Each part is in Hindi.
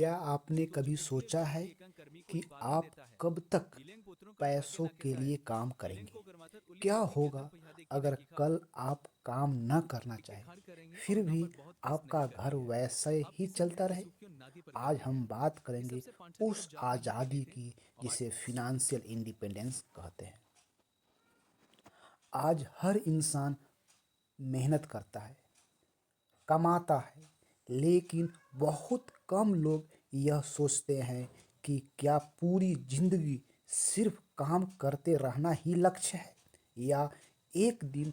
क्या आपने कभी सोचा है कि आप कब तक पैसों के लिए काम करेंगे? क्या होगा अगर कल आप काम न करना चाहें, फिर भी आपका घर वैसे ही चलता रहे? आज हम बात करेंगे उस आज़ादी की जिसे फिनेंशियल इंडिपेंडेंस कहते हैं। आज हर इंसान मेहनत करता है, कमाता है, लेकिन बहुत कम लोग यह सोचते हैं कि क्या पूरी जिंदगी सिर्फ काम करते रहना ही लक्ष्य है, या एक दिन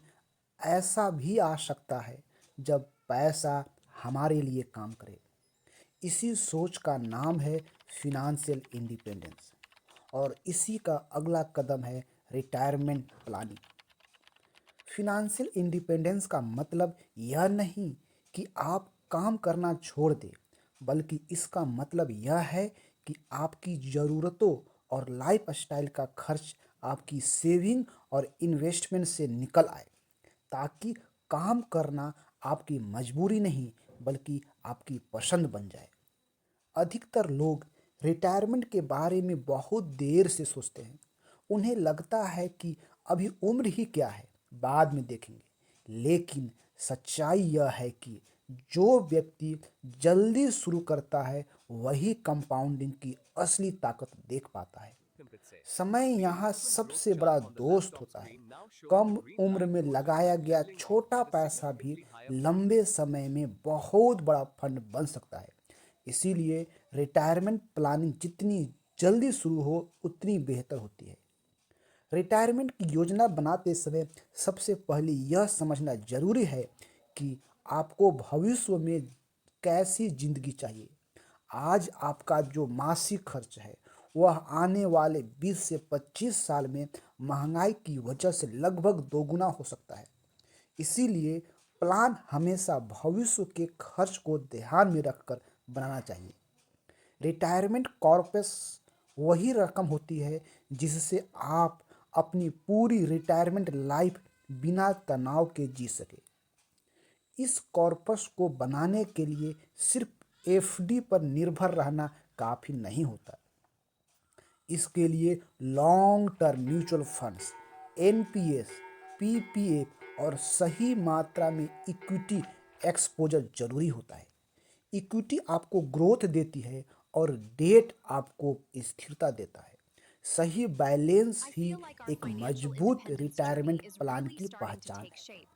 ऐसा भी आ सकता है जब पैसा हमारे लिए काम करे। इसी सोच का नाम है फिनेंशियल इंडिपेंडेंस, और इसी का अगला कदम है रिटायरमेंट प्लानिंग। फिनेंशियल इंडिपेंडेंस का मतलब यह नहीं कि आप काम करना छोड़ दें, बल्कि इसका मतलब यह है कि आपकी ज़रूरतों और लाइफस्टाइल का खर्च आपकी सेविंग और इन्वेस्टमेंट से निकल आए, ताकि काम करना आपकी मजबूरी नहीं बल्कि आपकी पसंद बन जाए। अधिकतर लोग रिटायरमेंट के बारे में बहुत देर से सोचते हैं। उन्हें लगता है कि अभी उम्र ही क्या है, बाद में देखेंगे। लेकिन सच्चाई यह है कि जो व्यक्ति जल्दी शुरू करता है वही कंपाउंडिंग की असली ताकत देख पाता है। समय यहाँ सबसे बड़ा दोस्त होता है। कम उम्र में लगाया गया छोटा पैसा भी लंबे समय में बहुत बड़ा फंड बन सकता है। इसीलिए रिटायरमेंट प्लानिंग जितनी जल्दी शुरू हो उतनी बेहतर होती है। रिटायरमेंट की योजना बनाते समय सबसे पहले यह समझना जरूरी है कि आपको भविष्य में कैसी जिंदगी चाहिए। आज आपका जो मासिक खर्च है वह आने वाले 20 से 25 साल में महंगाई की वजह से लगभग दोगुना हो सकता है। इसीलिए प्लान हमेशा भविष्य के खर्च को ध्यान में रखकर बनाना चाहिए। रिटायरमेंट कॉर्पस वही रकम होती है जिससे आप अपनी पूरी रिटायरमेंट लाइफ बिना तनाव के जी सके। इस कॉर्पस को बनाने के लिए सिर्फ एफडी पर निर्भर रहना काफ़ी नहीं होता। इसके लिए long term mutual funds, NPS, PPF और सही मात्रा में इक्विटी एक्सपोजर जरूरी होता है। इक्विटी आपको ग्रोथ देती है और डेट आपको स्थिरता देता है। सही बैलेंस ही एक मजबूत रिटायरमेंट प्लान की पहचान है।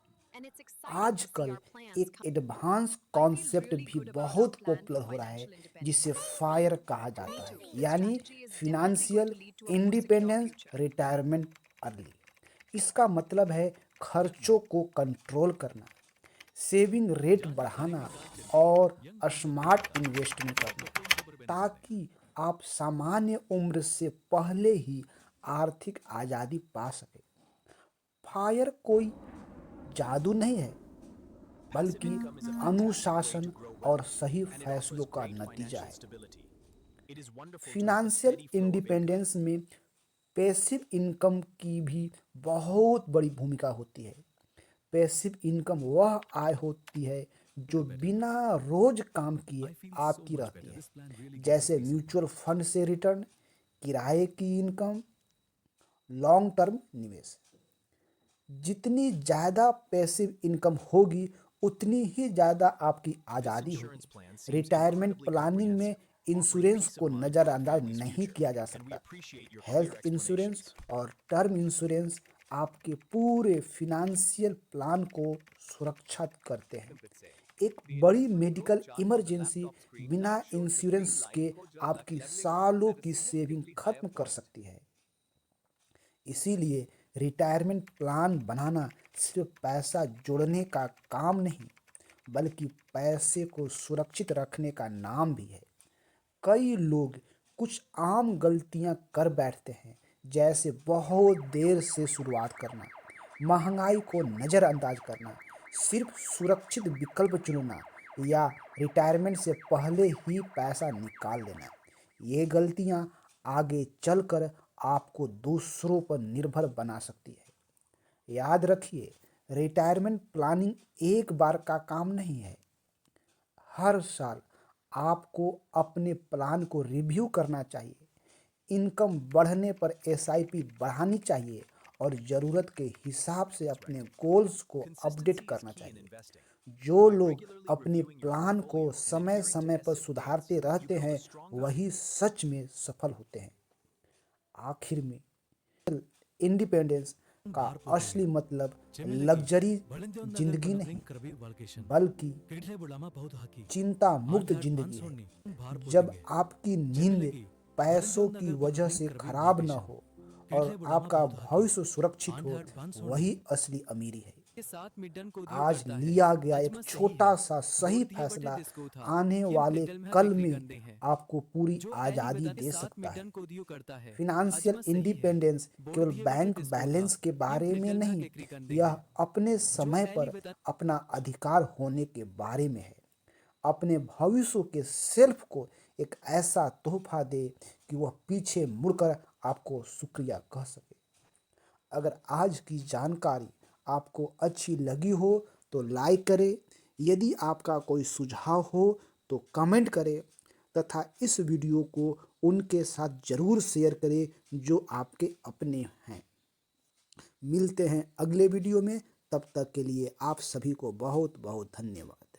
आजकल एक एडवांस कॉन्सेप्ट भी बहुत पॉपुलर हो रहा है जिसे फायर कहा जाता है, यानी फिनेंशियल इंडिपेंडेंस रिटायरमेंट अर्ली। इसका मतलब है खर्चों को कंट्रोल करना, सेविंग रेट बढ़ाना और स्मार्ट इन्वेस्टमेंट करना, ताकि आप सामान्य उम्र से पहले ही आर्थिक आज़ादी पा सकें। फायर कोई जादू नहीं है, बल्कि अनुशासन और सही फैसलों का नतीजा है। फिनेंशियल इंडिपेंडेंस में पैसिव इनकम की भी बहुत बड़ी भूमिका होती है। पैसिव इनकम वह आय होती है जो बिना रोज काम किए आती रहती है, जैसे म्यूचुअल फंड से रिटर्न, किराए की इनकम, लॉन्ग टर्म निवेश। जितनी ज़्यादा पैसिव इनकम होगी उतनी ही ज़्यादा आपकी आज़ादी होगी। रिटायरमेंट प्लानिंग में इंश्योरेंस को नज़रअंदाज नहीं किया जा सकता। हेल्थ इंश्योरेंस और टर्म इंश्योरेंस आपके पूरे फिनेंशियल प्लान को सुरक्षित करते हैं। एक बड़ी मेडिकल इमरजेंसी बिना इंश्योरेंस के आपकी सालों की सेविंग खत्म कर सकती है। इसीलिए रिटायरमेंट प्लान बनाना सिर्फ पैसा जोड़ने का काम नहीं, बल्कि पैसे को सुरक्षित रखने का नाम भी है। कई लोग कुछ आम गलतियां कर बैठते हैं, जैसे बहुत देर से शुरुआत करना, महंगाई को नज़रअंदाज करना, सिर्फ सुरक्षित विकल्प चुनना, या रिटायरमेंट से पहले ही पैसा निकाल देना। ये गलतियां आगे चलकर आपको दूसरों पर निर्भर बना सकती है। याद रखिए, रिटायरमेंट प्लानिंग एक बार का काम नहीं है। हर साल आपको अपने प्लान को रिव्यू करना चाहिए। इनकम बढ़ने पर एसआईपी बढ़ानी चाहिए और ज़रूरत के हिसाब से अपने गोल्स को अपडेट करना चाहिए। जो लोग अपने प्लान को समय समय पर सुधारते रहते हैं वही सच में सफल होते हैं। आखिर में इंडिपेंडेंस का असली मतलब लग्जरी जिंदगी नहीं बल्कि चिंता मुक्त जिंदगी है। जब आपकी नींद पैसों की वजह से खराब न हो और आपका भविष्य सुरक्षित हो वही असली अमीरी है। आज लिया गया एक छोटा सा सही फैसला आने वाले कल में आपको पूरी आज़ादी दे सकता है। फिनेंशियल इंडिपेंडेंस केवल बैंक बैलेंस के बारे में नहीं, यह अपने समय पर अपना अधिकार होने के बारे में है। अपने भविष्य के सेल्फ को एक ऐसा तोहफा दे कि वह पीछे मुड़कर आपको शुक्रिया कह सके। अगर आज की जानकारी आपको अच्छी लगी हो तो लाइक करें। यदि आपका कोई सुझाव हो तो कमेंट करें तथा इस वीडियो को उनके साथ ज़रूर शेयर करें जो आपके अपने हैं। मिलते हैं अगले वीडियो में, तब तक के लिए आप सभी को बहुत बहुत धन्यवाद।